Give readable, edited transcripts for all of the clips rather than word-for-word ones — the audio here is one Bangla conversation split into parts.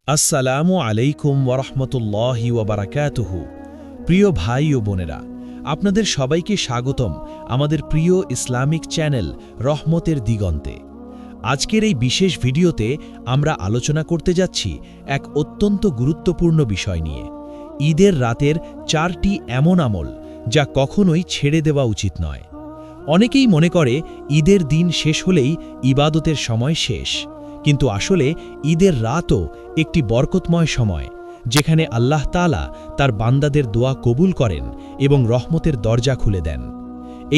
আসসালামু আলাইকুম ওয়ারহমতুল্লাহি ওয়াবারাকাতুহু। প্রিয় ভাই ও বোনেরা, আপনাদের সবাইকে স্বাগতম আমাদের প্রিয় ইসলামিক চ্যানেল রহমতের দিগন্তে। আজকের এই বিশেষ ভিডিওতে আমরা আলোচনা করতে যাচ্ছি এক অত্যন্ত গুরুত্বপূর্ণ বিষয় নিয়ে, ঈদের রাতের 4টি এমন আমল যা কখনোই ছেড়ে দেওয়া উচিত নয়। অনেকেই মনে করে ঈদের দিন শেষ হলেই ইবাদতের সময় শেষ, কিন্তু আসলে ঈদের রাতও একটি বরকতময় সময়, যেখানে আল্লাহ তাআলা তার বান্দাদের দোয়া কবুল করেন এবং রহমতের দরজা খুলে দেন।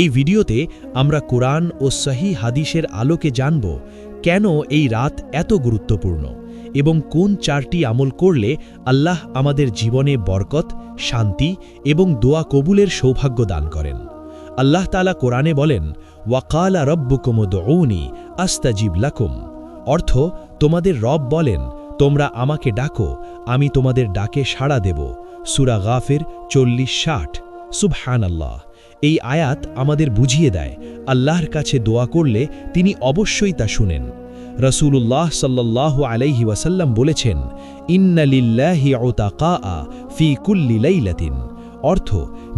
এই ভিডিওতে আমরা কোরআন ও সহিহ হাদিসের আলোকে জানব কেন এই রাত এত গুরুত্বপূর্ণ এবং কোন 4টি আমল করলে আল্লাহ আমাদের জীবনে বরকত, শান্তি এবং দোয়া কবুলের সৌভাগ্য দান করেন। আল্লাহ তাআলা কোরআনে বলেন, ওয়াকালা রব্বুকুম উদউনি আস্তাজিব লাকুম, অর্থ তোমাদের রব বলেন, তোমরা আমাকে ডাকো, আমি তোমাদের ডাকে সাড়া দেব। সূরা গাফির 40-60। সুবহানাল্লাহ। এই আয়াত আমাদের বুঝিয়ে দেয় আল্লাহর কাছে দোয়া করলে তিনি অবশ্যই তা শুনেন। রাসূলুল্লাহ সাল্লাল্লাহু আলাইহি ওয়াসাল্লাম বলেছেন, ইন্না লিল্লাহি উতাকা ফি কুল্লি লাইলাতিন, অর্থ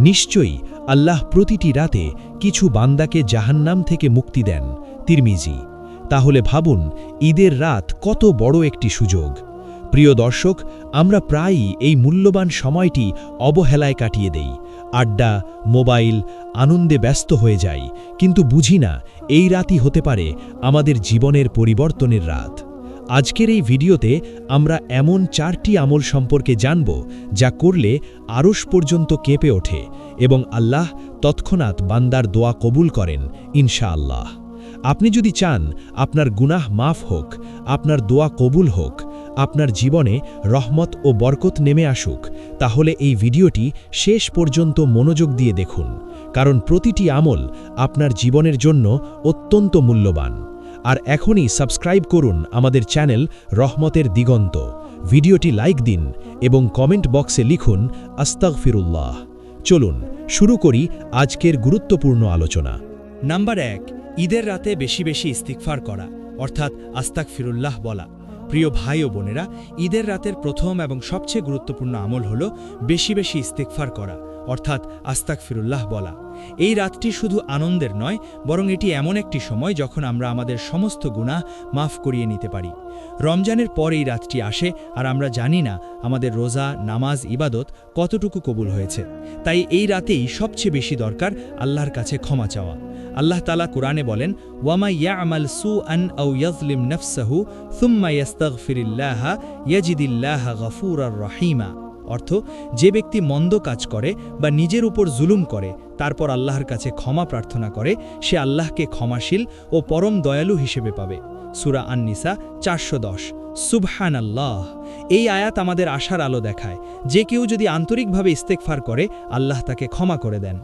নিশ্চয়ই আল্লাহ প্রতিটি রাতে কিছু বান্দাকে জাহান্নাম থেকে মুক্তি দেন। তিরমিজি। তাহলে ভাবুন ঈদের রাত কত বড় একটি সুযোগ। প্রিয় দর্শক, আমরা প্রায়ই এই মূল্যবান সময়টি অবহেলায় কাটিয়ে দেই, আড্ডা, মোবাইল, আনন্দে ব্যস্ত হয়ে যাই, কিন্তু বুঝি না এই রাতই হতে পারে আমাদের জীবনের পরিবর্তনের রাত। আজকের এই ভিডিওতে আমরা এমন 4টি আমল সম্পর্কে জানব যা করলে আরশ পর্যন্ত কেঁপে ওঠে এবং আল্লাহ তৎক্ষণাৎ বান্দার দোয়া কবুল করেন ইনশাআল্লাহ। আপনি যদি চান আপনার গুনাহ মাফ হোক, আপনার দোয়া কবুল হোক, আপনার জীবনে রহমত ও বরকত নেমে আসুক, তাহলে এই ভিডিওটি শেষ পর্যন্ত মনোযোগ দিয়ে দেখুন, কারণ প্রতিটি আমল আপনার জীবনের জন্য অত্যন্ত মূল্যবান। আর এখনই সাবস্ক্রাইব করুন আমাদের চ্যানেল রহমতের দিগন্ত, ভিডিওটি লাইক দিন এবং কমেন্ট বক্সে লিখুন আস্তাগফিরুল্লাহ। চলুন শুরু করি আজকের গুরুত্বপূর্ণ আলোচনা। নাম্বার 1, ঈদের রাতে বেশি বেশি ইস্তিগফার করা, অর্থাৎ আস্তাগফিরুল্লাহ বলা। প্রিয় ভাই ও বোনেরা, ঈদের রাতের প্রথম এবং সবচেয়ে গুরুত্বপূর্ণ আমল হল বেশি বেশি ইস্তিগফার করা, অর্থাৎ আস্তাগফিরুল্লাহ বলা। এই রাতটি শুধু আনন্দের নয়, বরং এটি এমন একটি সময় যখন আমরা আমাদের সমস্ত গুনাহ মাফ করিয়ে নিতে পারি। রমজানের পর এই রাতটি আসে, আর আমরা জানি না আমাদের রোজা, নামাজ, ইবাদত কতটুকু কবুল হয়েছে। তাই এই রাতেই সবচেয়ে বেশি দরকার আল্লাহর কাছে ক্ষমা চাওয়া। আল্লাহ তাআলা কুরআনে বলেন, ওয়ামা ইয়ামাল সুআন আও ইয়াজলিম নাফসাহু সুম্মা ইয়াস্তাগফিরিল্লাহা ইয়াজিদিল্লাহা গফুরার রহিমা, অর্থ যে ব্যক্তি মন্দ কাজ করে বা নিজের উপর জুলুম করে তারপর আল্লাহর কাছে ক্ষমা প্রার্থনা করে, সে আল্লাহকে ক্ষমাশীল ও পরম দয়ালু হিসেবে পাবে। সূরা আন-নিসা 410। সুবহানাল্লাহ। এই আয়াত আমাদের আশার আলো দেখায় যে কেউ যদি আন্তরিকভাবে ইস্তেগফার করে আল্লাহ তাকে ক্ষমা করে দেন।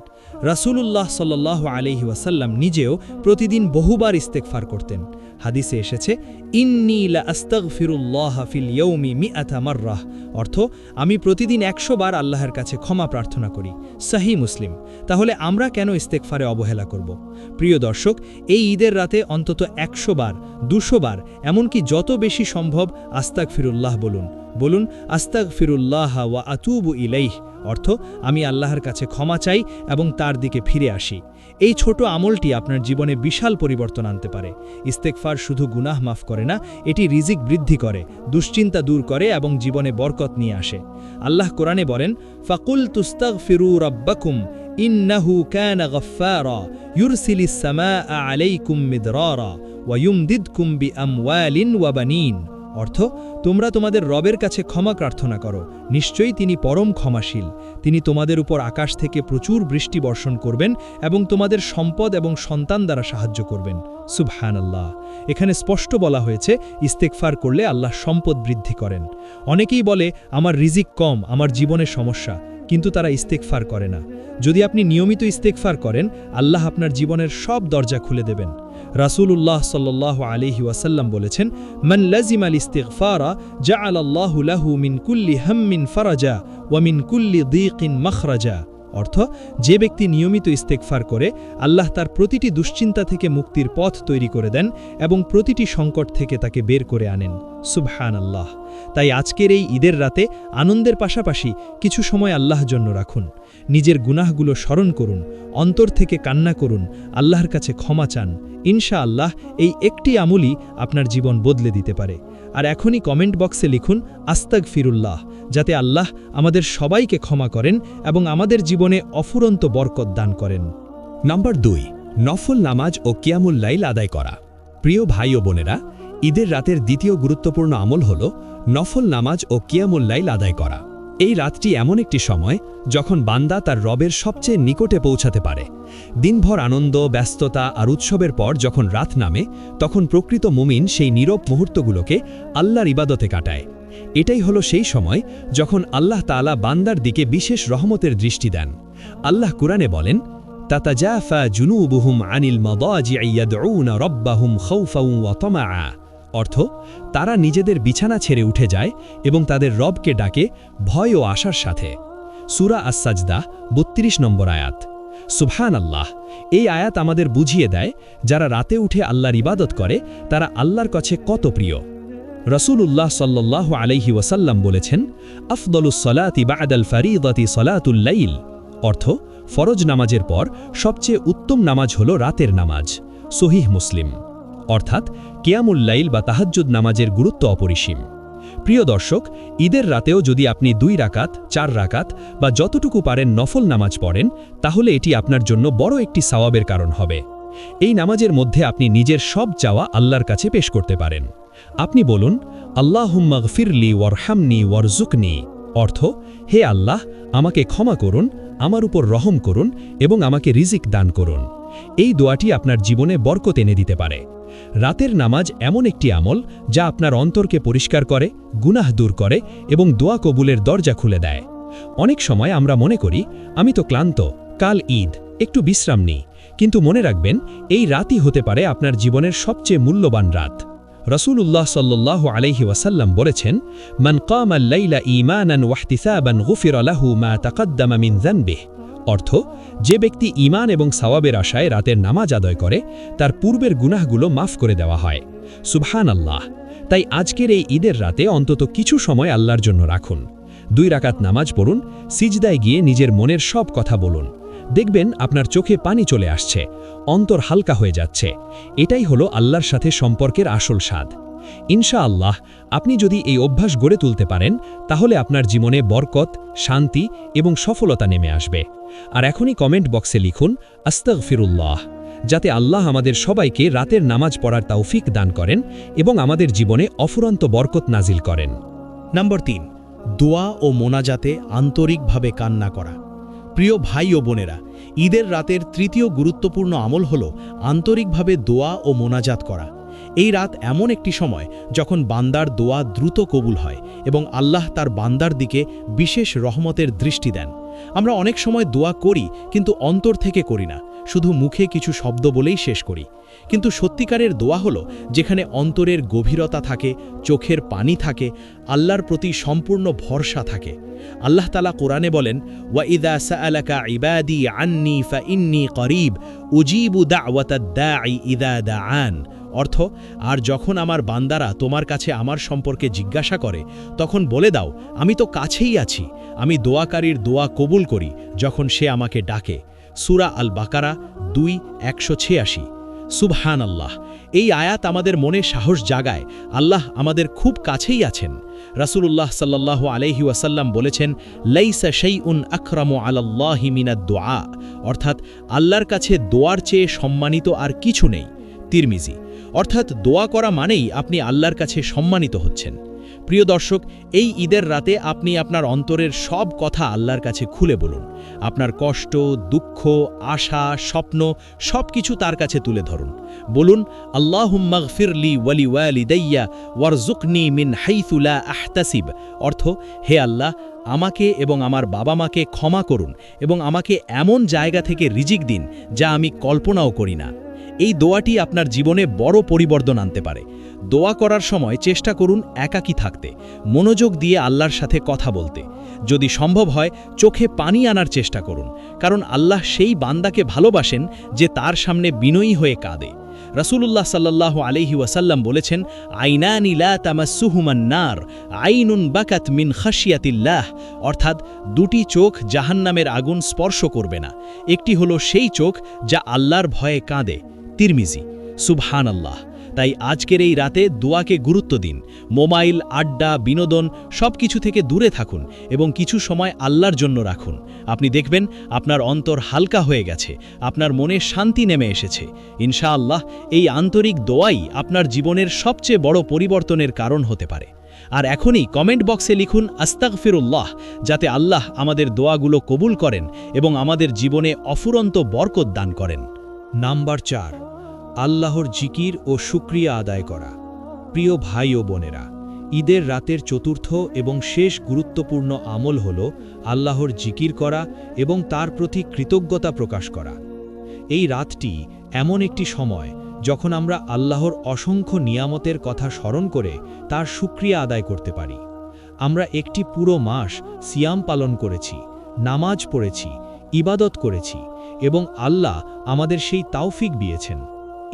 রাসূলুল্লাহ সাল্লাল্লাহু আলাইহি ওয়াসাল্লাম নিজেও প্রতিদিন বহুবার ইস্তেগফার করতেন। হাদিসে এসেছে, ইন্নী লা আস্তাগফিরুল্লাহ ফিল ইয়াউমি মিআতা মাররাহ, অর্থ আমি প্রতিদিন 100 বার আল্লাহর কাছে ক্ষমা প্রার্থনা করি। সহিহ মুসলিম। তাহলে আমরা কেন ইস্তেগফারে অবহেলা করব? প্রিয় দর্শক, এই ঈদের রাতে অন্তত 100 বার, 200 বার, এমনকি যত বেশি সম্ভব আস্তাগফিরুল্লাহ বলুন। বলুন আস্তাগফিরুল্লাহ ওয়া আতুবু ইলাইহি, অর্থ আমি আল্লাহর কাছে ক্ষমা চাই এবং তার দিকে ফিরে আসি। এই ছোট আমলটি আপনার জীবনে বিশাল পরিবর্তন আনতে পারে। ইস্তেগফার শুধু গুনাহ মাফ করে না, এটি রিজিক বৃদ্ধি করে, দুশ্চিন্তা দূর করে এবং জীবনে বরকত নিয়ে আসে। আল্লাহ কোরআনে বলেন, ফাকুল তুস্তাগফিরু রাব্বাকুম ইন্নাহু কানা গফফারা ইউরসিলিস সামাআ আলাইকুম মিদরারা ওয়া ইউমদিদকুম বিআমওয়ালিন ওয়া বানিন, অর্থ তোমরা তোমাদের রবের কাছে ক্ষমা প্রার্থনা করো, নিশ্চয়ই তিনি পরম ক্ষমাশীল। তিনি তোমাদের উপর আকাশ থেকে প্রচুর বৃষ্টি বর্ষণ করবেন এবং তোমাদের সম্পদ এবং সন্তান দ্বারা সাহায্য করবেন। সুবহানাল্লাহ। এখানে স্পষ্ট বলা হয়েছে ইস্তেগফার করলে আল্লাহ সম্পদ বৃদ্ধি করেন। অনেকেই বলে আমার রিজিক কম, আমার জীবনে সমস্যা, কিন্তু তারা ইস্তেগফার করে না। যদি আপনি নিয়মিত ইস্তেগফার করেন, আল্লাহ আপনার জীবনের সব দরজা খুলে দেবেন। রাসূলুল্লাহ সাল্লাল্লাহু আলাইহি ওয়াসাল্লাম বলেছেন, মান লাজিমাল ইস্তিগফারা জাআলাল্লাহু লাহু মিন কুল্লি হাম্মিন ফারাজা ওয়া মিন কুল্লি দীকিন মাখরাজা, অর্থ যে ব্যক্তি নিয়মিত ইস্তেগফার করে আল্লাহ তার প্রতিটি দুশ্চিন্তা থেকে মুক্তির পথ তৈরি করে দেন এবং প্রতিটি সংকট থেকে তাকে বের করে আনেন। সুবহানাল্লাহ। তাই আজকের এই ঈদের রাতে আনন্দের পাশাপাশি কিছু সময় আল্লাহর জন্য রাখুন। নিজের গুনাহগুলো স্মরণ করুন, অন্তর থেকে কান্না করুন, আল্লাহর কাছে ক্ষমা চান। ইনশাআল্লাহ এই একটি আমলই আপনার জীবন বদলে দিতে পারে। আর এখনই কমেন্ট বক্সে লিখুন আস্তাগফিরুল্লাহ, যাতে আল্লাহ আমাদের সবাইকে ক্ষমা করেন এবং আমাদের জীবনে অফুরন্ত বরকত দান করেন। নাম্বার 2, নফল নামাজ ও কিয়ামুল লাইল আদায় করা। প্রিয় ভাই ও বোনেরা, ঈদের রাতের দ্বিতীয় গুরুত্বপূর্ণ আমল হল নফল নামাজ ও কিয়ামুল লাইল আদায় করা। এই রাতটি এমন একটি সময় যখন বান্দা তার রবের সবচেয়ে নিকটে পৌঁছাতে পারে। দিনভর আনন্দ, ব্যস্ততা আর উৎসবের পর যখন রাত নামে, তখন প্রকৃত মুমিন সেই নীরব মুহূর্তগুলোকে আল্লাহর ইবাদতে কাটায়। এটাই হলো সেই সময় যখন আল্লাহ তাআলা বান্দার দিকে বিশেষ রহমতের দৃষ্টি দেন। আল্লাহ কুরআনে বলেন, তাতাজাফা জুনুবুহুম আনিল মাদাজি'i ইয়াদউনা রাব্বাহুম খাউফাও ওয়া তামাআ। অর্থ, তারা নিজেদের বিছানা ছেড়ে উঠে যায় এবং তাদের রবকে ডাকে ভয় ও আশার সাথে। সূরা আস-সাজদা ৩২ নম্বর আয়াত। সুবহানাল্লাহ। এই আয়াত আমাদের বুঝিয়ে দেয় যারা রাতে উঠে আল্লাহর ইবাদত করে তারা আল্লাহর কাছে কত প্রিয়। রাসূলুল্লাহ সাল্লাল্লাহু আলাইহি ওয়াসাল্লাম বলেছেন, আফদলুস সালাতি বা'দাল ফারিদাতি সালাতুল লাইল। অর্থ, ফরজ নামাজের পর সবচেয়ে উত্তম নামাজ হল রাতের নামাজ। সহিহ মুসলিম। অর্থাৎ কিয়ামুল লাইল বা তাহাজ্জুদ নামাজের গুরুত্ব অপরিসীম। প্রিয় দর্শক, ঈদের রাতেও যদি আপনি 2 রাকাত, 4 রাকাত বা যতটুকু পারেন নফল নামাজ পড়েন, তাহলে এটি আপনার জন্য বড় একটি সওয়াবের কারণ হবে। এই নামাজের মধ্যে আপনি নিজের সব চাওয়া আল্লাহর কাছে পেশ করতে পারেন। আপনি বলুন, আল্লাহুম্মা গফিরলি ওয়ারহামনি ওয়ারজুকনি। অর্থ, হে আল্লাহ, আমাকে ক্ষমা করুন, আমার উপর রহম করুন এবং আমাকে রিজিক দান করুন। এই দোয়াটি আপনার জীবনে বরকত এনে দিতে পারে। রাতের নামাজ এমন একটি আমল যা আপনার অন্তরকে পরিষ্কার করে, গুনাহ দূর করে এবং দোয়া কবুলের দরজা খুলে দেয়। অনেক সময় আমরা মনে করি, আমি তো ক্লান্ত, কাল ঈদ, একটু বিশ্রাম নিই। কিন্তু মনে রাখবেন, এই রাতই হতে পারে আপনার জীবনের সবচেয়ে মূল্যবান রাত। রাসূলুল্লাহ সাল্লাল্লাহু আলাইহি ওয়াসাল্লাম বলেছেন, মান কামাল লাইলা ঈমানান ওয়াহতিসাবান গুফিরা লাহু মা তাকাদ্দামা মিন যানবিহি। অর্থ, যে ব্যক্তি ঈমান এবং সওয়াবের আশায় রাতের নামাজ আদায় করে, তার পূর্বের গুনাহগুলো মাফ করে দেওয়া হয়। সুবহানাল্লাহ। তাই আজকের এই ঈদের রাতে অন্তত কিছু সময় আল্লাহর জন্য রাখুন। 2 রাকাত নামাজ পড়ুন, সিজদায় গিয়ে নিজের মনের সব কথা বলুন। দেখবেন আপনার চোখে পানি চলে আসছে, অন্তর হালকা হয়ে যাচ্ছে। এটাই হলো আল্লাহর সাথে সম্পর্কের আসল স্বাদ। ইনশাআল্লাহ, আপনি যদি এই অভ্যাস গড়ে তুলতে পারেন, তাহলে আপনার জীবনে বরকত, শান্তি এবং সফলতা নেমে আসবে। আর এখনই কমেন্ট বক্সে লিখুন আস্তাগফিরুল্লাহ, যাতে আল্লাহ আমাদের সবাইকে রাতের নামাজ পড়ার তৌফিক দান করেন এবং আমাদের জীবনে অফুরন্ত বরকত নাজিল করেন। নাম্বার 3, দোয়া ও মোনাজাতে আন্তরিকভাবে কান্না করা। প্রিয় ভাই ও বোনেরা, ঈদের রাতের তৃতীয় গুরুত্বপূর্ণ আমল হল আন্তরিকভাবে দোয়া ও মোনাজাত করা। এই রাত এমন একটি সময় যখন বান্দার দোয়া দ্রুত কবুল হয় এবং আল্লাহ তার বান্দার দিকে বিশেষ রহমতের দৃষ্টি দেন। আমরা অনেক সময় দোয়া করি, কিন্তু অন্তর থেকে করি না, শুধু মুখে কিছু শব্দ বলেই শেষ করি। কিন্তু সত্যিকারের দোয়া হলো যেখানে অন্তরের গভীরতা থাকে, চোখের পানি থাকে, আল্লাহর প্রতি সম্পূর্ণ ভরসা থাকে। আল্লাহ তাআলা কোরআনে বলেন, ওয়া ইযা সাআলাকা ইবাদি আন্নী ফাইন্নী করিব উজিবু দাওয়াতাদ দাঈ ইযা দাআন। অর্থ, আর যখন আমার বান্দারা তোমার কাছে আমার সম্পর্কে জিজ্ঞাসা করে, তখন বলে দাও, আমি তো কাছেই আছি, আমি দোয়াকারীর দোয়া কবুল করি যখন সে আমাকে ডাকে। সূরা আল বাকারা 2:186। সুবহানাল্লাহ। এই আয়াত আমাদের মনে সাহস জাগায়, আল্লাহ আমাদের খুব কাছেই আছেন। রাসূলুল্লাহ সাল্লাল্লাহু আলাইহি ওয়াসাল্লাম বলেছেন, লাইসা শাইউন আকরামু আলাল্লাহি মিনাদ দুআ। অর্থাৎ আল্লাহর কাছে দোয়ার চেয়ে সম্মানিত আর কিছু নেই। তিরমিজি। অর্থাৎ দোয়া করা মানেই আপনি আল্লাহর কাছে সম্মানিত হচ্ছেন। প্রিয় দর্শক, এই ঈদের রাতে আপনি আপনার অন্তরের সব কথা আল্লাহর কাছে খুলে বলুন। আপনার কষ্ট, দুঃখ, আশা, স্বপ্ন সবকিছু তার কাছে তুলে ধরুন। বলুন, আল্লাহুম্মা গফিরলি ওয়ালি ওয়ালিদাইয়া ওয়ারজুকনি মিন হাইসু লা আহতাসিব। অর্থ, হে আল্লাহ, আমাকে এবং আমার বাবা মাকে ক্ষমা করুন এবং আমাকে এমন জায়গা থেকে রিজিক দিন যা আমি কল্পনাও করি না। এই দোয়াটি আপনার জীবনে বড় পরিবর্তন আনতে পারে। দোয়া করার সময় চেষ্টা করুন একাকী থাকতে, মনোযোগ দিয়ে আল্লাহর সাথে কথা বলতে। যদি সম্ভব হয় চোখে পানি আনার চেষ্টা করুন, কারণ আল্লাহ সেই বান্দাকে ভালোবাসেন যে তার সামনে বিনয়ী হয়ে কাঁদে। রাসূলুল্লাহ সাল্লাল্লাহু আলাইহি ওয়াসাল্লাম বলেছেন, আইনানি লা তামাসসুহুমান নার, আইনুন বাকাত মিন খাশিয়াতিল্লাহ, অর্থাৎ দুটি চোখ জাহান্নামের আগুন স্পর্শ করবে না। একটি হলো সেই চোখ যা আল্লাহর ভয়ে কাঁদে। তিরমিজি। সুবহানাল্লাহ। তাই আজকের এই রাতে দোয়াকে গুরুত্ব দিন। মোবাইল, আড্ডা, বিনোদন সবকিছু থেকে দূরে থাকুন এবং কিছু সময় আল্লাহর জন্য রাখুন। আপনি দেখবেন আপনার অন্তর হালকা হয়ে গেছে, আপনার মনে শান্তি নেমে এসেছে। ইনশাআল্লাহ এই আন্তরিক দোয়াই আপনার জীবনের সবচেয়ে বড় পরিবর্তনের কারণ হতে পারে। আর এখনই কমেন্ট বক্সে লিখুন আস্তাগফিরুল্লাহ, যাতে আল্লাহ আমাদের দোয়াগুলো কবুল করেন এবং আমাদের জীবনে অফুরন্ত বরকত দান করেন। নাম্বার 4, আল্লাহর জিকির ও শুকরিয়া আদায় করা। প্রিয় ভাই ও বোনেরা, ঈদের রাতের চতুর্থ এবং শেষ গুরুত্বপূর্ণ আমল হল আল্লাহর জিকির করা এবং তার প্রতি কৃতজ্ঞতা প্রকাশ করা। এই রাতটি এমন একটি সময় যখন আমরা আল্লাহর অসংখ্য নিয়ামতের কথা স্মরণ করে তার শুকরিয়া আদায় করতে পারি। আমরা একটি পুরো মাস সিয়াম পালন করেছি, নামাজ পড়েছি, ইবাদত করেছি এবং আল্লাহ আমাদের সেই তাওফিক দিয়েছেন।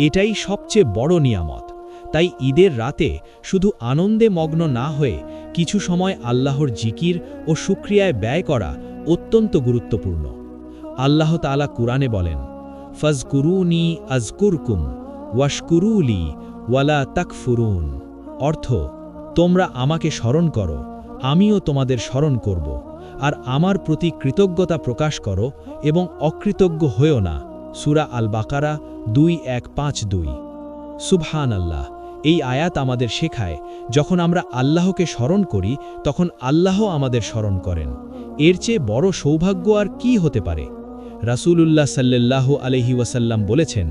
এটাই সবচেয়ে বড় নিয়ামত। তাই ঈদের রাতে শুধু আনন্দে মগ্ন না হয়ে কিছু সময় আল্লাহর জিকির ও শুকরিয়ায় ব্যয় করা অত্যন্ত গুরুত্বপূর্ণ। আল্লাহ তাআলা কুরআনে বলেন, ফাজকুরুনি আজকুরকুম ওয়াশকুরুলি ওয়ালা তাকফুরুন, অর্থ, তোমরা আমাকে স্মরণ করো, আমিও তোমাদের স্মরণ করব, আর আমার প্রতি কৃতজ্ঞতা প্রকাশ করো এবং অকৃতজ্ঞ হয়েও না। সূরা আল বাকারা 2:1-5-2। সুবহানাল্লাহ। এই আয়াত আমাদের শেখায়, যখন আমরা আল্লাহকে স্মরণ করি তখন আল্লাহ আমাদের স্মরণ করেন। এর চেয়ে বড় সৌভাগ্য আর কি হতে পারে? রাসূলুল্লাহ সাল্লাল্লাহু আলাইহি ওয়াসাল্লাম বলেছেন,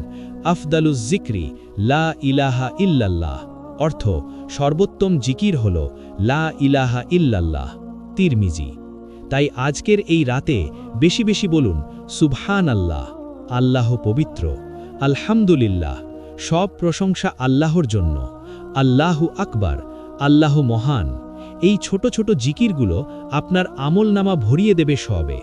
আফদালুজ যিকরি লা ইলাহা ইল্লাল্লাহ, অর্থ, সর্বোত্তম জিকির হল লা ইলাহা ইল্লাল্লাহ। তিরমিজি। তাই আজকের এই রাতে বেশি বেশি বলুন সুবহানাল্লাহ, আল্লাহ পবিত্র, আলহামদুলিল্লাহ, সব প্রশংসা আল্লাহর জন্য, আল্লাহু আকবার, আল্লাহ মহান। এই ছোট ছোট জিকিরগুলো আপনার আমলনামা ভরিয়ে দেবে সবে।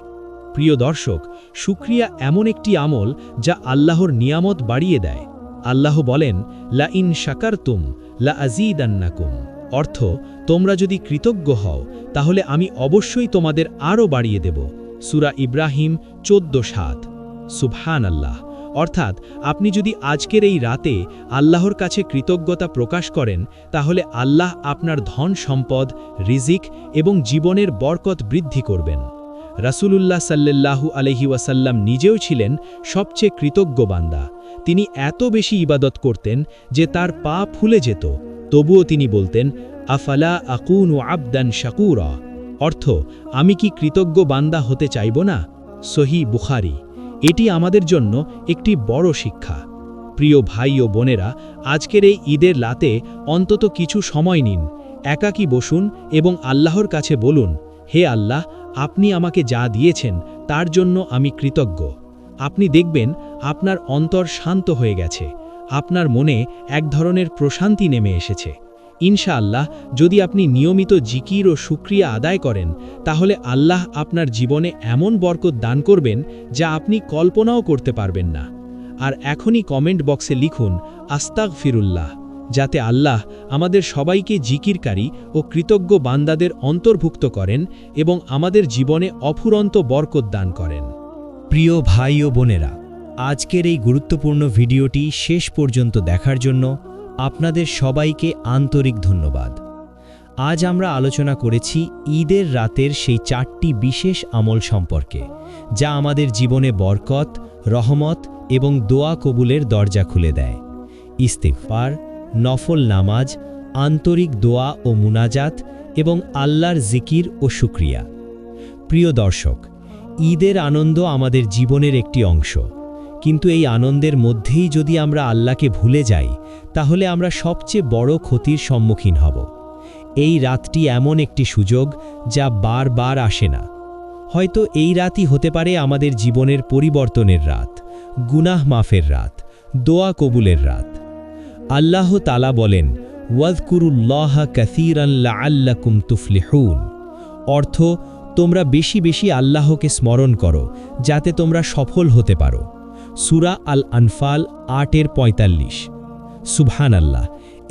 প্রিয় দর্শক, শুকরিয়া এমন একটি আমল যা আল্লাহর নিয়ামত বাড়িয়ে দেয়। আল্লাহ বলেন, লা ইন শাকারতুম লা আযীদান্নাকুম, অর্থ, তোমরা যদি কৃতজ্ঞ হও তাহলে আমি অবশ্যই তোমাদের আরও বাড়িয়ে দেব। সূরা ইব্রাহিম 14:7। সুবহানাল্লাহ। অর্থাৎ আপনি যদি আজকের এই রাতে আল্লাহর কাছে কৃতজ্ঞতা প্রকাশ করেন তাহলে আল্লাহ আপনার ধন সম্পদ, রিজিক এবং জীবনের বরকত বৃদ্ধি করবেন। রাসূলুল্লাহ সাল্লাল্লাহু আলাইহি ওয়াসাল্লাম নিজেও ছিলেন সবচেয়ে কৃতজ্ঞ বান্দা। তিনি এত বেশি ইবাদত করতেন যে তার পা ফুলে যেত, তবুও তিনি বলতেন, আফালা আকুনু আবদান শাকুরা, অর্থ, আমি কি কৃতজ্ঞ বান্দা হতে চাইব না? সহিহ বুখারী। এটি আমাদের জন্য একটি বড় শিক্ষা। প্রিয় ভাই ও বোনেরা, আজকের এই ঈদের রাতে অন্তত কিছু সময় নিন, একাকী বসুন এবং আল্লাহর কাছে বলুন, হে আল্লাহ, আপনি আমাকে যা দিয়েছেন তার জন্য আমি কৃতজ্ঞ। আপনি দেখবেন আপনার অন্তর শান্ত হয়ে গেছে, আপনার মনে এক ধরনের প্রশান্তি নেমে এসেছে। ইনশাআল্লাহ যদি আপনি নিয়মিত জিকির ও শুকরিয়া আদায় করেন তাহলে আল্লাহ আপনার জীবনে এমন বরকত দান করবেন যা আপনি কল্পনাও করতে পারবেন না। আর এখনই কমেন্ট বক্সে লিখুন আস্তাগফিরুল্লাহ, যাতে আল্লাহ আমাদের সবাইকে জিকিরকারী ও কৃতজ্ঞ বান্দাদের অন্তর্ভুক্ত করেন এবং আমাদের জীবনে অফুরন্ত বরকত দান করেন। প্রিয় ভাই ও বোনেরা, আজকের এই গুরুত্বপূর্ণ ভিডিওটি শেষ পর্যন্ত দেখার জন্য আপনাদের সবাইকে আন্তরিক ধন্যবাদ। আজ আমরা আলোচনা করেছি ঈদের রাতের সেই 4টি বিশেষ আমল সম্পর্কে, যা আমাদের জীবনে বরকত, রহমত এবং দোয়া কবুলের দরজা খুলে দেয়। ইস্তিগফার, নফল নামাজ, আন্তরিক দোয়া ও মুনাজাত এবং আল্লাহর জিকির ও শুকরিয়া। প্রিয় দর্শক, ঈদের আনন্দ আমাদের জীবনের একটি অংশ, কিন্তু এই আনন্দের মধ্যেই যদি আমরা আল্লাহকে ভুলে যাই তাহলে আমরা সবচেয়ে বড় ক্ষতির সম্মুখীন হব। এই রাতটি এমন একটি সুযোগ যা বারবার আসে না। হয়তো এই রাতই হতে পারে আমাদের জীবনের পরিবর্তনের রাত, গুনাহ মাফের রাত, দোয়া কবুলের রাত। আল্লাহ তাআলা বলেন, ওয়াজকুরুল্লাহা কাসীরান লাআল্লাকুম তুফলিহুন। অর্থ, তোমরা বেশি বেশি আল্লাহকে স্মরণ করো যাতে তোমরা সফল হতে পারো। সূরা আল আনফাল ৮:৪৫। সুবহানাল্লাহ,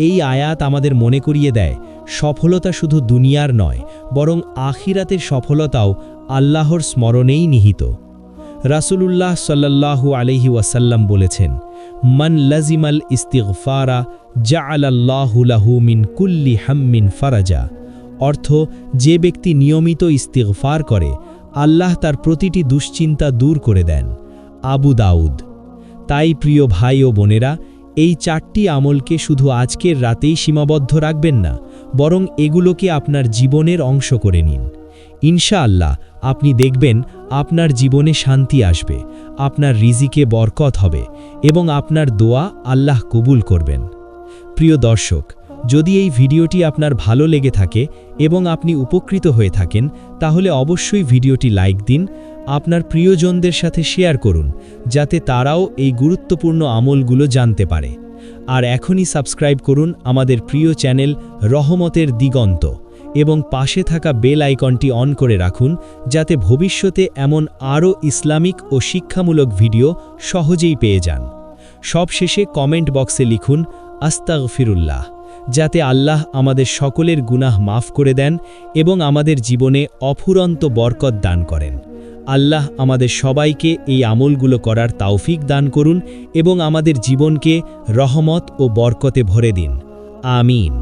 এই আয়াত আমাদের মনে করিয়ে দেয় সফলতা শুধু দুনিয়ার নয়, বরং আখিরাতের সফলতাও আল্লাহর স্মরণেই নিহিত। রাসূলুল্লাহ সাল্লাল্লাহু আলাইহি ওয়াসাল্লাম বলেছেন, মান লাজিমাল ইস্তিগফারা জাআলাল্লাহু লাহু মিন কুল্লি হাম্মিন ফারাজা। অর্থ, যে ব্যক্তি নিয়মিত ইস্তিগফার করে আল্লাহ তার প্রতিটি দুশ্চিন্তা দূর করে দেন। আবু দাউদ। তাই প্রিয় ভাই ও বোনেরা, এই 4টি আমলকে শুধু আজকের রাতেই সীমাবদ্ধ রাখবেন না, বরং এগুলোকে আপনার জীবনের অংশ করে নিন। ইনশাআল্লাহ আপনি দেখবেন আপনার জীবনে শান্তি আসবে, আপনার রিজিকে বরকত হবে এবং আপনার দোয়া আল্লাহ কবুল করবেন। প্রিয় দর্শক, যদি এই ভিডিওটি আপনার ভালো লেগে থাকে এবং আপনি উপকৃত হয়ে থাকেন, তাহলে অবশ্যই ভিডিওটি লাইক দিন, আপনার প্রিয়জনদের সাথে শেয়ার করুন যাতে তারাও এই গুরুত্বপূর্ণ আমলগুলো জানতে পারে। আর এখনই সাবস্ক্রাইব করুন আমাদের প্রিয় চ্যানেল রহমতের দিগন্ত এবং পাশে থাকা বেল আইকনটি অন করে রাখুন যাতে ভবিষ্যতে এমন আরও ইসলামিক ও শিক্ষামূলক ভিডিও সহজেই পেয়ে যান। সবশেষে কমেন্ট বক্সে লিখুন আস্তাগফিরুল্লাহ, যাতে আল্লাহ আমাদের সকলের গুনাহ মাফ করে দেন এবং আমাদের জীবনে অফুরন্ত বরকত দান করেন। আল্লাহ আমাদের সবাইকে এই আমলগুলো করার তৌফিক দান করুন এবং আমাদের জীবনকে রহমত ও বরকতে ভরে দিন। আমিন।